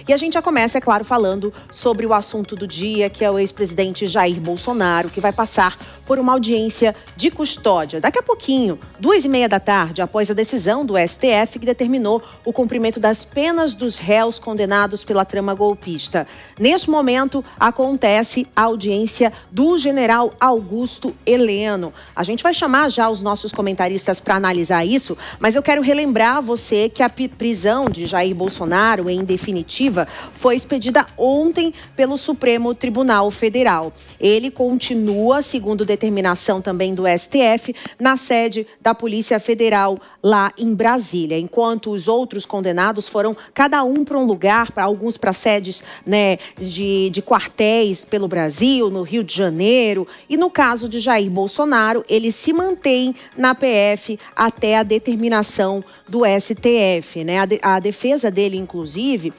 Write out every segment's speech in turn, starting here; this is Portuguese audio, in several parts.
E a gente já começa, é claro, falando sobre o assunto do dia, que é o ex-presidente Jair Bolsonaro, que vai passar por uma audiência de custódia. Daqui a pouquinho, 2h30 da tarde, após a decisão do STF que determinou o cumprimento das penas dos réus condenados pela trama golpista. Neste momento, acontece a audiência do general Augusto Heleno. A gente vai chamar já os nossos comentaristas para analisar isso, mas eu quero relembrar a você que a prisão de Jair Bolsonaro, em definitiva, foi expedida ontem pelo Supremo Tribunal Federal. Ele continua, segundo determinação também do STF, na sede da Polícia Federal lá em Brasília, enquanto os outros condenados foram cada um para um lugar, para alguns para sedes, né, de quartéis pelo Brasil, no Rio de Janeiro. E no caso de Jair Bolsonaro, ele se mantém na PF até a determinação do STF, né? A defesa dele, inclusive,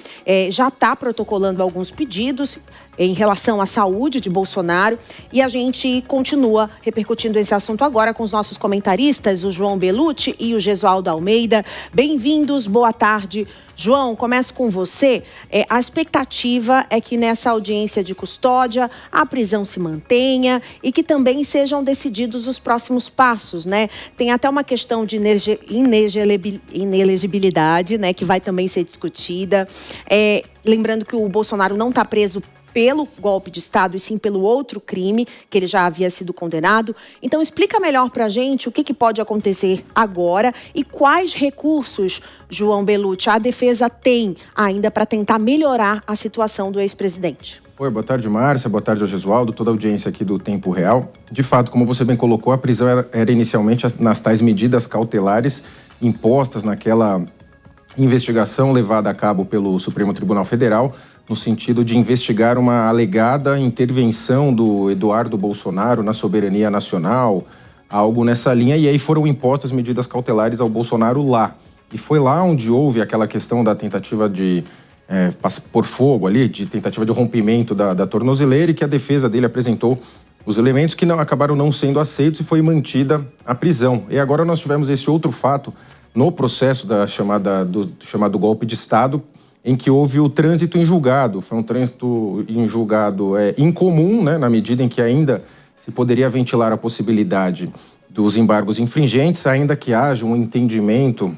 já está protocolando alguns pedidos em relação à saúde de Bolsonaro, e a gente continua repercutindo esse assunto agora com os nossos comentaristas, o João Belucci e o Gesualdo Almeida. Bem-vindos, boa tarde. João, começo com você. A expectativa é que nessa audiência de custódia a prisão se mantenha e que também sejam decididos os próximos passos, né? Tem até uma questão de inelegibilidade, né, que vai também ser discutida. Lembrando que o Bolsonaro não está preso pelo golpe de Estado, e sim pelo outro crime, que ele já havia sido condenado. Então, explica melhor para a gente o que pode acontecer agora e quais recursos, João Belucci, a defesa tem ainda para tentar melhorar a situação do ex-presidente. Oi, boa tarde, Márcia, boa tarde ao Gesualdo, toda a audiência aqui do Tempo Real. De fato, como você bem colocou, a prisão era inicialmente nas tais medidas cautelares impostas naquela investigação levada a cabo pelo Supremo Tribunal Federal, no sentido de investigar uma alegada intervenção do Eduardo Bolsonaro na soberania nacional, algo nessa linha, e aí foram impostas medidas cautelares ao Bolsonaro lá. E foi lá onde houve aquela questão da tentativa de por fogo ali, de tentativa de rompimento da tornozeleira, e que a defesa dele apresentou os elementos que acabaram não sendo aceitos e foi mantida a prisão. E agora nós tivemos esse outro fato no processo do chamado golpe de Estado, em que houve o trânsito em julgado. Foi um trânsito em julgado incomum, né, na medida em que ainda se poderia ventilar a possibilidade dos embargos infringentes, ainda que haja um entendimento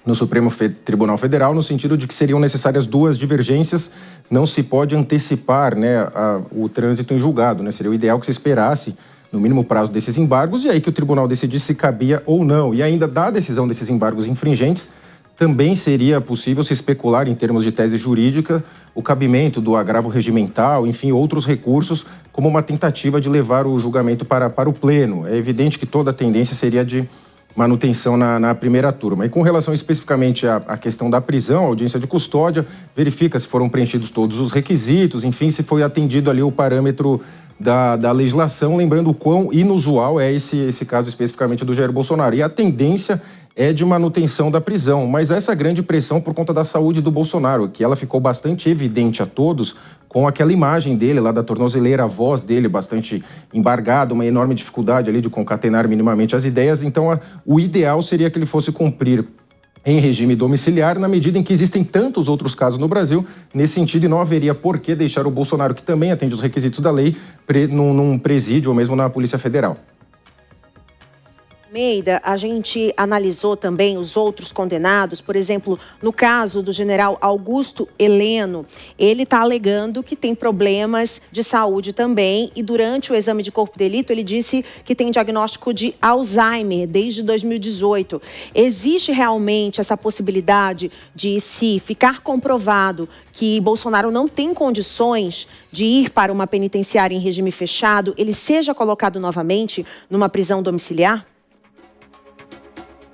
no Supremo Tribunal Federal, no sentido de que seriam necessárias duas divergências, não se pode antecipar, né, o trânsito em julgado, né? Seria o ideal que se esperasse no mínimo prazo desses embargos, e aí que o tribunal decidisse se cabia ou não. E ainda da decisão desses embargos infringentes, também seria possível se especular, em termos de tese jurídica, o cabimento do agravo regimental, enfim, outros recursos, como uma tentativa de levar o julgamento para o pleno. É evidente que toda a tendência seria de manutenção na primeira turma. E com relação especificamente à questão da prisão, a audiência de custódia, verifica se foram preenchidos todos os requisitos, enfim, se foi atendido ali o parâmetro da legislação, lembrando o quão inusual é esse caso especificamente do Jair Bolsonaro. E a tendência é de manutenção da prisão, mas essa grande pressão por conta da saúde do Bolsonaro, que ela ficou bastante evidente a todos com aquela imagem dele lá da tornozeleira, a voz dele bastante embargada, uma enorme dificuldade ali de concatenar minimamente as ideias. Então, o ideal seria que ele fosse cumprir em regime domiciliar, na medida em que existem tantos outros casos no Brasil nesse sentido, e não haveria por que deixar o Bolsonaro, que também atende os requisitos da lei, num presídio ou mesmo na Polícia Federal. Almeida, a gente analisou também os outros condenados, por exemplo, no caso do general Augusto Heleno, ele está alegando que tem problemas de saúde também, e durante o exame de corpo de delito ele disse que tem diagnóstico de Alzheimer desde 2018. Existe realmente essa possibilidade de, se ficar comprovado que Bolsonaro não tem condições de ir para uma penitenciária em regime fechado, ele seja colocado novamente numa prisão domiciliar?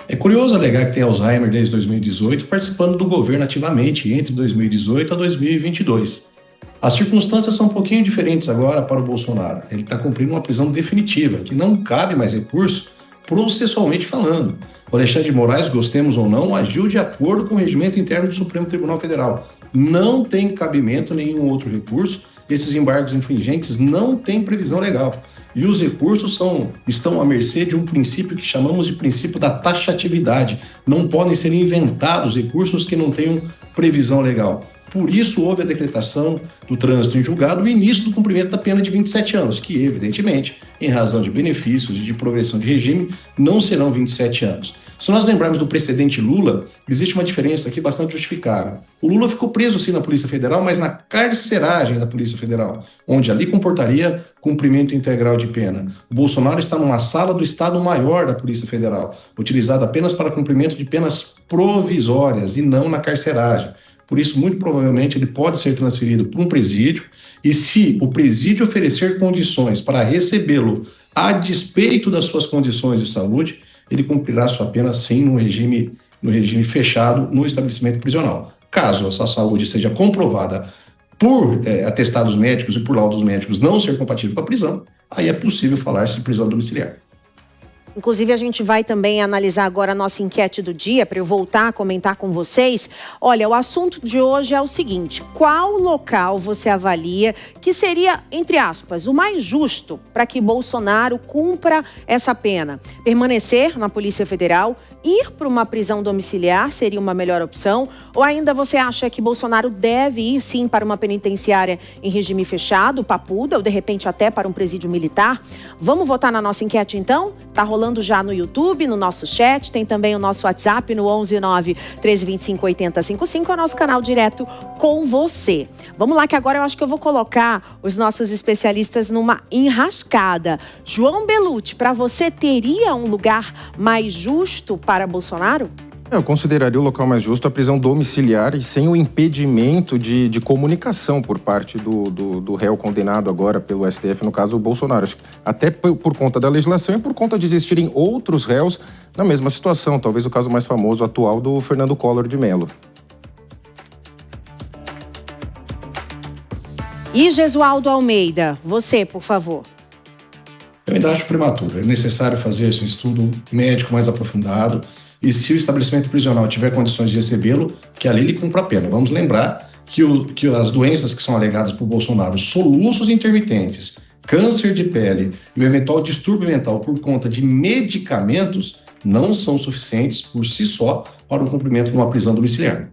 É curioso alegar que tem Alzheimer desde 2018, participando do governo ativamente entre 2018 a 2022. As circunstâncias são um pouquinho diferentes agora para o Bolsonaro. Ele está cumprindo uma prisão definitiva, que não cabe mais recurso, processualmente falando. O Alexandre de Moraes, gostemos ou não, agiu de acordo com o regimento interno do Supremo Tribunal Federal. Não tem cabimento nenhum outro recurso. Esses embargos infringentes não têm previsão legal. E os recursos estão à mercê de um princípio que chamamos de princípio da taxatividade. Não podem ser inventados recursos que não tenham previsão legal. Por isso, houve a decretação do trânsito em julgado e o início do cumprimento da pena de 27 anos, que, evidentemente, em razão de benefícios e de progressão de regime, não serão 27 anos. Se nós lembrarmos do precedente Lula, existe uma diferença aqui bastante justificável. O Lula ficou preso, sim, na Polícia Federal, mas na carceragem da Polícia Federal, onde ali comportaria cumprimento integral de pena. O Bolsonaro está numa sala do Estado-Maior da Polícia Federal, utilizada apenas para cumprimento de penas provisórias e não na carceragem. Por isso, muito provavelmente, ele pode ser transferido para um presídio e, se o presídio oferecer condições para recebê-lo a despeito das suas condições de saúde, ele cumprirá sua pena, sim, no regime fechado no estabelecimento prisional. Caso essa saúde seja comprovada por atestados médicos e por laudos médicos não ser compatível com a prisão, aí é possível falar-se de prisão domiciliar. Inclusive, a gente vai também analisar agora a nossa enquete do dia, para eu voltar a comentar com vocês. Olha, o assunto de hoje é o seguinte: qual local você avalia que seria, entre aspas, o mais justo para que Bolsonaro cumpra essa pena? Permanecer na Polícia Federal? Ir para uma prisão domiciliar seria uma melhor opção? Ou ainda você acha que Bolsonaro deve ir, sim, para uma penitenciária em regime fechado, papuda, ou de repente até para um presídio militar? Vamos votar na nossa enquete, então? Tá rolando já no YouTube, no nosso chat, tem também o nosso WhatsApp no 119-1325-8055, é o nosso canal direto com você. Vamos lá, que agora eu acho que eu vou colocar os nossos especialistas numa enrascada. João Belutti, para você, teria um lugar mais justo para Bolsonaro? Eu consideraria o local mais justo a prisão domiciliar e sem o impedimento de comunicação por parte do réu condenado agora pelo STF, no caso o Bolsonaro. Até por conta da legislação e por conta de existirem outros réus na mesma situação. Talvez o caso mais famoso atual do Fernando Collor de Mello. E Jesualdo Almeida, você, por favor. Eu ainda acho prematuro. É necessário fazer esse estudo médico mais aprofundado e, se o estabelecimento prisional tiver condições de recebê-lo, que ali ele cumpra a pena. Vamos lembrar que as doenças que são alegadas por Bolsonaro, soluços intermitentes, câncer de pele e o eventual distúrbio mental por conta de medicamentos não são suficientes por si só para o cumprimento de uma prisão domiciliar.